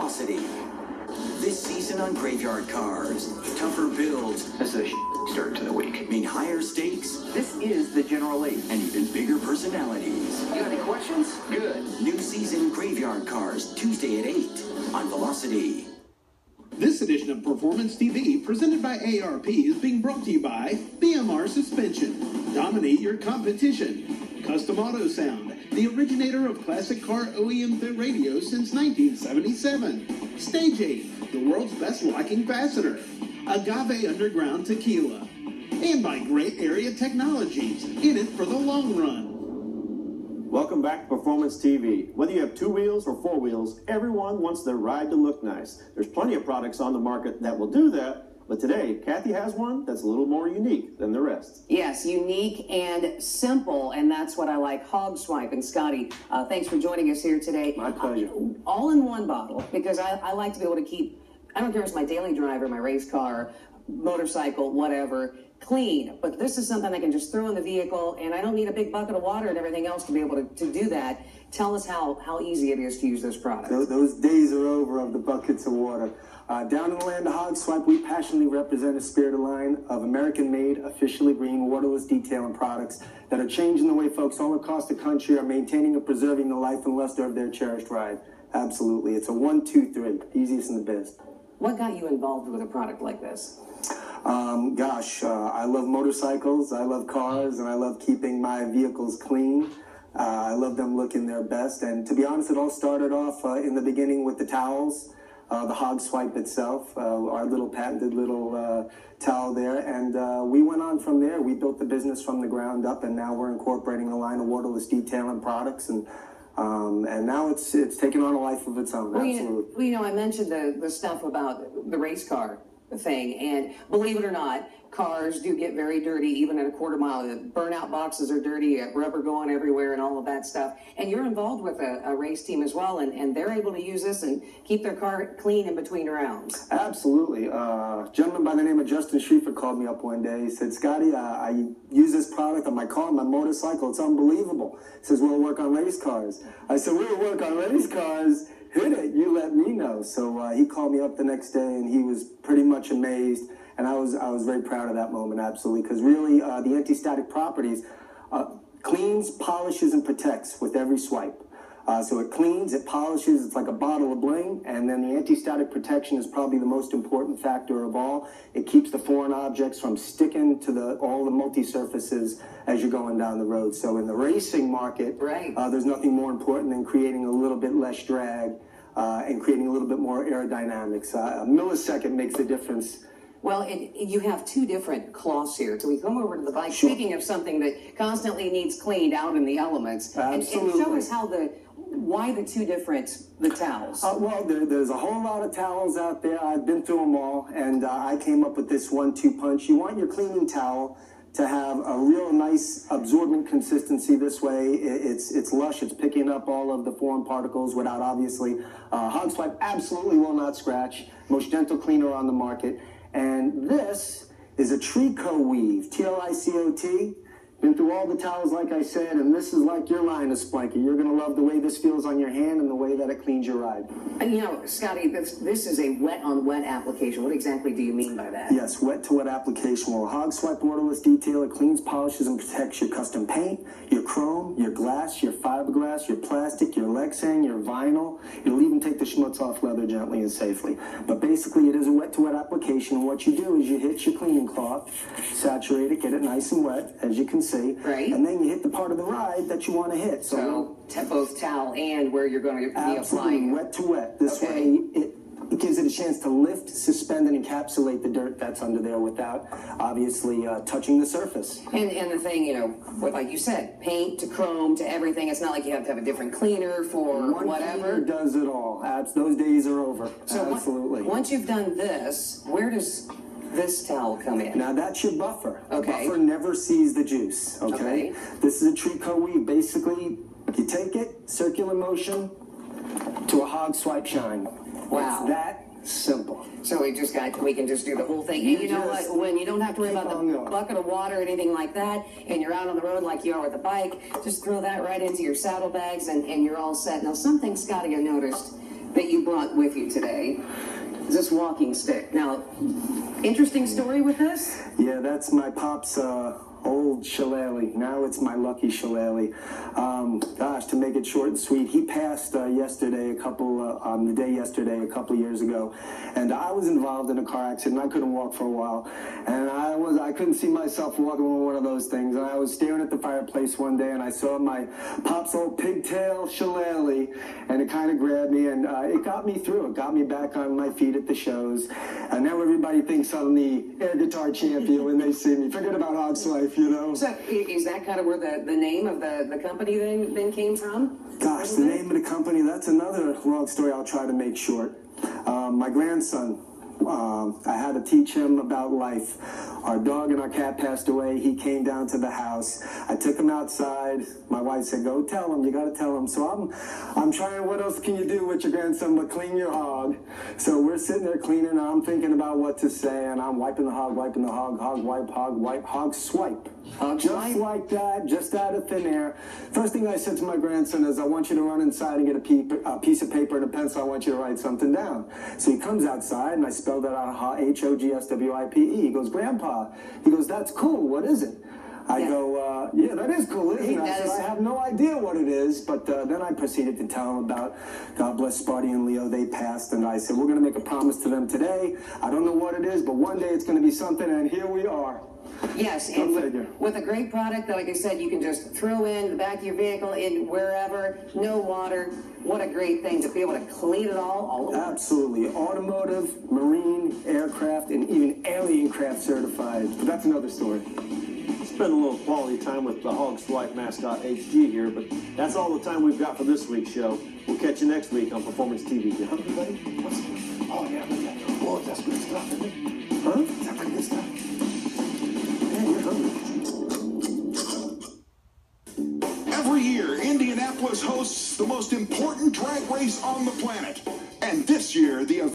Velocity. This season on Graveyard Cars, tougher builds. That's a start to the week. Mean higher stakes. This is the General Lee. And even bigger personalities. You got any questions? Good. New season Graveyard Cars, Tuesday at 8 on Velocity. This edition of Performance TV, presented by ARP, is being brought to you by BMR Suspension. Dominate your competition. Custom Auto Sound, the originator of classic car OEM radio since 1977. Stage 8, the world's best locking fastener. Agave Underground Tequila. And by Great Area Technologies, in it for the long run. Welcome back to Performance TV. Whether you have 2 wheels or 4 wheels, everyone wants their ride to look nice. There's plenty of products on the market that will do that, but today, Kathy has one that's a little more unique than the rest. Yes, unique and simple, and that's what I like. Hogswiped. And Scotty, thanks for joining us here today. My pleasure. All in one bottle, because I like to be able to keep, I don't care if it's my daily driver, my race car, motorcycle, whatever, clean. But this is something I can just throw in the vehicle, and I don't need a big bucket of water and everything else to be able to do that. Tell us how easy it is to use this product. Those days are over of the buckets of water. Down in the land of Hogswiped, we passionately represent a spirited line of American-made, officially green, waterless detailing products that are changing the way folks all across the country are maintaining and preserving the life and luster of their cherished ride. Absolutely. It's a 1, 2, 3. Easiest in the biz. What got you involved with a product like this? I love motorcycles, I love cars, and I love keeping my vehicles clean. I love them looking their best. And to be honest, it all started off in the beginning with the towels, the Hogswiped itself, our little patented little towel there. And we went on from there. We built the business from the ground up, and now we're incorporating a line of waterless detailing products. And now it's taken on a life of its own. Absolutely. I mentioned the stuff about the race car thing, and believe it or not, cars do get very dirty, even at a quarter mile. The burnout boxes are dirty, rubber going everywhere, and all of that stuff. And you're involved with a race team as well, and they're able to use this and keep their car clean in between rounds. Absolutely. A gentleman by the name of Justin Schrieffer called me up one day. He said, Scotty, I use this product on my car, my motorcycle. It's unbelievable. He says, we'll work on race cars. I said, we'll work on race cars. Hit it, you let me know. So he called me up the next day, and he was pretty much amazed, and I was very proud of that moment, absolutely, because really the anti-static properties cleans, polishes, and protects with every swipe. So it cleans, it polishes, it's like a bottle of bling, and then the anti-static protection is probably the most important factor of all. It keeps the foreign objects from sticking to all the multi-surfaces as you're going down the road. So in the racing market, right, there's nothing more important than creating a little bit less drag and creating a little bit more aerodynamics. A millisecond makes the difference. Well, and you have 2 different cloths here. So we come over to the bike. Sure. Speaking of something that constantly needs cleaned out in the elements, absolutely. And show us why the 2 different towels. Well, there's a whole lot of towels out there. I've been through them all, and I came up with this 1-2 punch. You want your cleaning towel to have a real nice absorbent consistency. This way, it's lush. It's picking up all of the foreign particles without, obviously. Hogswiped absolutely will not scratch. Most gentle cleaner on the market. And this is a Trico weave, T-L-I-C-O-T. Been through all the towels, like I said, and this is like your line of Splanky. You're going to love the way this feels on your hand and the way that it cleans your ride. And Scotty, this is a wet-on-wet application. What exactly do you mean by that? Yes, wet-to-wet application. Well, Hogswiped waterless detail, it cleans, polishes, and protects your custom paint, your chrome, your glass, your fiberglass, your plastic, your Lexan, your vinyl. It'll even take the schmutz off leather gently and safely. But basically, it is a wet-to-wet application. What you do is you hit your cleaning cloth, saturate it, get it nice and wet, as you can see. Right. And then you hit the part of the ride that you want to hit. So both towel and where you're going to be absolutely applying. Wet to wet. This way it gives it a chance to lift, suspend, and encapsulate the dirt that's under there without obviously touching the surface. And the thing, like you said, paint to chrome to everything. It's not like you have to have a different cleaner for whatever. One cleaner does it all. Those days are over. So absolutely. Once you've done this, where does this towel come in? Now that's your buffer. Okay. The buffer never sees the juice. Okay. This is a Trico weave. Basically, you take it, circular motion to a Hogswiped shine. Wow. It's that simple. So we can just do the whole thing. And you know what? When you don't have to worry about the bucket of water or anything like that, and you're out on the road like you are with the bike, just throw that right into your saddlebags and you're all set. Now, something, Scotty, I noticed that you brought with you today is this walking stick. Now, interesting story with this? Yeah, that's my pop's old shillelagh. Now it's my lucky shillelagh. Gosh, to make it short and sweet, he passed yesterday, the day yesterday, a couple years ago, and I was involved in a car accident. I couldn't walk for a while, and I couldn't see myself walking with one of those things. And I was staring at the fireplace one day, and I saw my pop's old pigtail shillelagh, and it kind of grabbed me, and it got me through. It got me back on my feet at the shows, and now everybody thinks I'm the air guitar champion when they see me. Forget about Hogswiped, you know. So is that kind of where the name of the company then came from? Gosh, the name of the company, that's another long story I'll try to make short. My grandson, I had to teach him about life. Our dog and our cat passed away. He came down to the house. I took him outside. My wife said, go tell him. You got to tell him. So I'm trying, what else can you do with your grandson but clean your hog? So we're sitting there cleaning, and I'm thinking about what to say, and I'm wiping the hog, hog wipe, hog swipe. Just like that, just out of thin air. First thing I said to my grandson is, I want you to run inside and get a piece of paper and a pencil. I want you to write something down. So he comes outside, and I spelled it out, Hogswipe. He goes, Grandpa, he goes, that's cool. What is it? I go, yeah, that is cool, isn't it? I said, I have no idea what it is, but then I proceeded to tell him about, God bless Sparty and Leo, they passed, and I said, we're going to make a promise to them today. I don't know what it is, but one day it's going to be something, and here we are. Yes, and with a great product that, like I said, you can just throw in the back of your vehicle, in wherever, no water. What a great thing to be able to clean it all over. Absolutely. Automotive, marine, aircraft, and even alien craft certified. But that's another story. Spend a little quality time with the Hogswiped mascot HG here, but that's all the time we've got for this week's show. We'll catch you next week on Performance TV. You hungry, buddy? Oh, yeah, oh, that's good stuff, isn't it? Huh? Is that pretty good stuff? Yeah, you're hungry. Every year, Indianapolis hosts the most important drag race on the planet. And this year, the